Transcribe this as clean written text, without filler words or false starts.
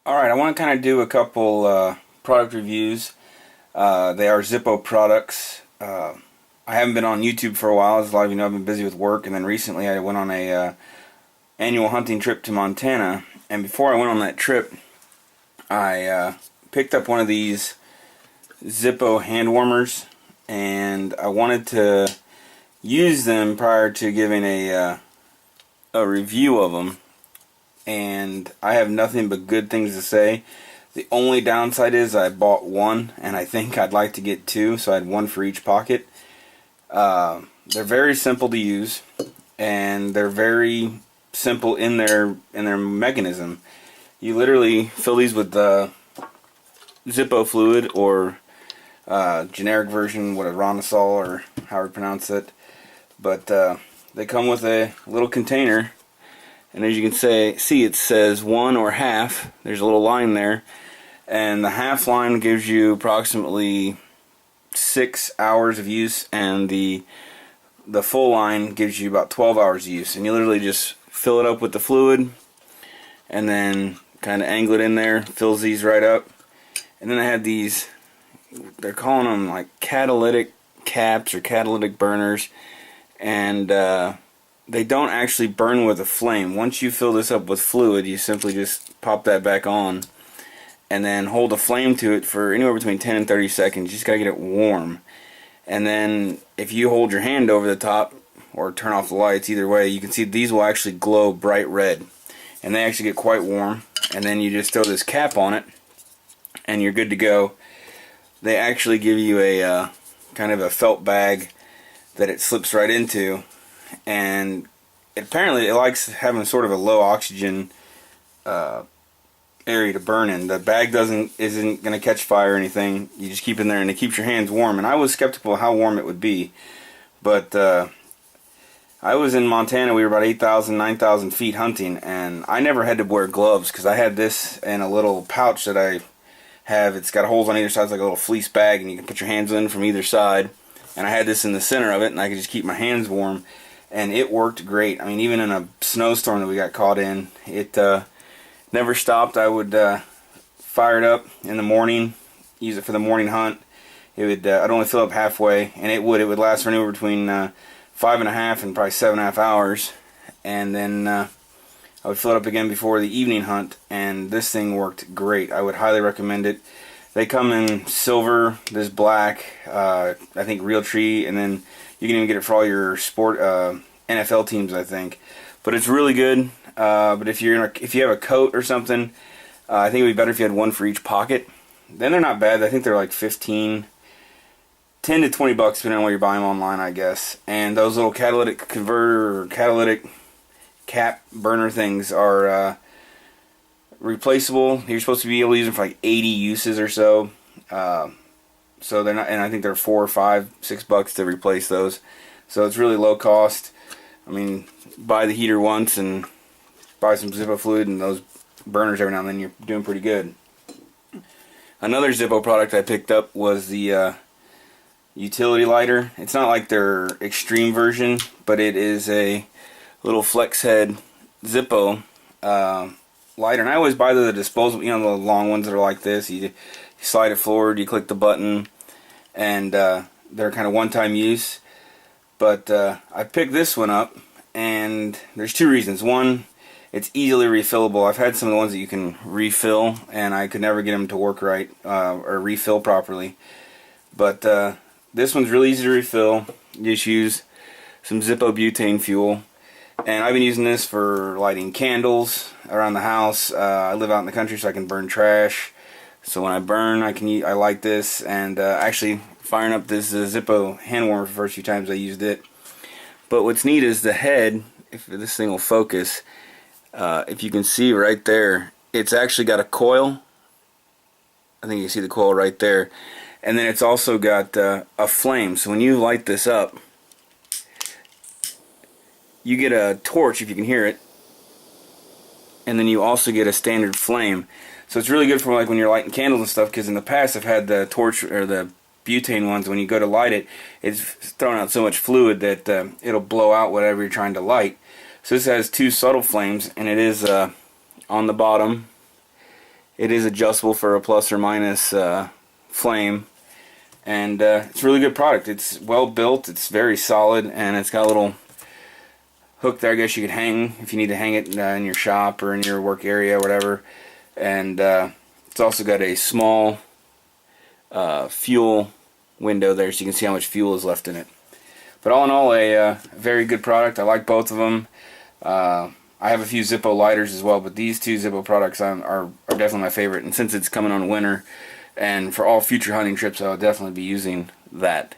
Alright, I want to kind of do a couple product reviews. They are Zippo products. I haven't been on YouTube for a while, as a lot of you know I've been busy with work, and then recently I went on a annual hunting trip to Montana, and before I went on that trip I picked up one of these Zippo hand warmers, and I wanted to use them prior to giving a review of them. And I have nothing but good things to say. The only downside is I bought one, and I think I'd like to get two, so I had one for each pocket. They're very simple to use, and they're very simple in their mechanism. You literally fill these with Zippo fluid, or generic version, what, Aronosol, or however you pronounce it. But they come with a little container. And as you can see, it says one or half. There's a little line there. And the half line gives you approximately 6 hours of use, and the full line gives you about 12 hours of use. And you literally just fill it up with the fluid, and then kind of angle it in there, fills these right up. And then I had these, they're calling them like catalytic caps or catalytic burners. And they don't actually burn with a flame. Once you fill this up with fluid, you simply just pop that back on and then hold a flame to it for anywhere between 10 and 30 seconds. You just gotta get it warm. And then if you hold your hand over the top or turn off the lights, either way, you can see these will actually glow bright red. And they actually get quite warm. And then you just throw this cap on it and you're good to go. They actually give you a kind of a felt bag that it slips right into. And apparently it likes having sort of a low oxygen area to burn in. The bag isn't going to catch fire or anything. You just keep it in there, and it keeps your hands warm. And I was skeptical of how warm it would be, but I was in Montana. We were about 8,000, 9,000 feet hunting, and I never had to wear gloves because I had this in a little pouch that I have. It's got holes on either side. It's like a little fleece bag, and you can put your hands in from either side. And I had this in the center of it, and I could just keep my hands warm. And it worked great. I mean, even in a snowstorm that we got caught in, it never stopped. I would fire it up in the morning, use it for the morning hunt. It would I'd only fill up halfway, and it would last for anywhere between 5.5 and probably 7.5 hours. And then I would fill it up again before the evening hunt, and this thing worked great. I would highly recommend it. They come in silver, this black, I think Realtree, and then you can even get it for all your sport NFL teams, I think. But it's really good. But if you have a coat or something, I think it would be better if you had one for each pocket. Then they're not bad. I think they're like 10 to 20 bucks depending on where you're buying them online, I guess. And those little catalytic converter or catalytic cap burner things are replaceable. You're supposed to be able to use them for like 80 uses or so. So they're not, and I think they're $4 or $5, $6 to replace those. So it's really low cost. I mean, buy the heater once and buy some Zippo fluid and those burners every now and then, you're doing pretty good. Another Zippo product I picked up was the utility lighter. It's not like their extreme version, but it is a little flex head Zippo lighter. And I always buy the disposable, you know, the long ones that are like this. You slide it forward, you click the button, and they're kind of one-time use. But I picked this one up, and there's two reasons. One, it's easily refillable. I've had some of the ones that you can refill, and I could never get them to work right or refill properly. But this one's really easy to refill. You just use some Zippo butane fuel. And I've been using this for lighting candles around the house. I live out in the country, so I can burn trash. So when I burn, I light this, and actually firing up this Zippo hand warmer for the first few times I used it. But what's neat is the head, if this thing will focus, if you can see right there, it's actually got a coil. I think you can see the coil right there. And then it's also got a flame. So when you light this up, you get a torch, if you can hear it, and then you also get a standard flame. So it's really good for like when you're lighting candles and stuff, because in the past I've had the torch or the butane ones, when you go to light it, it's throwing out so much fluid that it'll blow out whatever you're trying to light. So this has two subtle flames, and it is on the bottom, It is adjustable for a plus or minus flame, and it's a really good product. It's well built, it's very solid, and it's got a little hook there I guess you could hang if you need to hang it in your shop or in your work area or whatever. And it's also got a small fuel window there so you can see how much fuel is left in it. But all in all, a very good product. I like both of them. I have a few Zippo lighters as well, but these two Zippo products are definitely my favorite. And since it's coming on winter, and for all future hunting trips, I'll definitely be using that.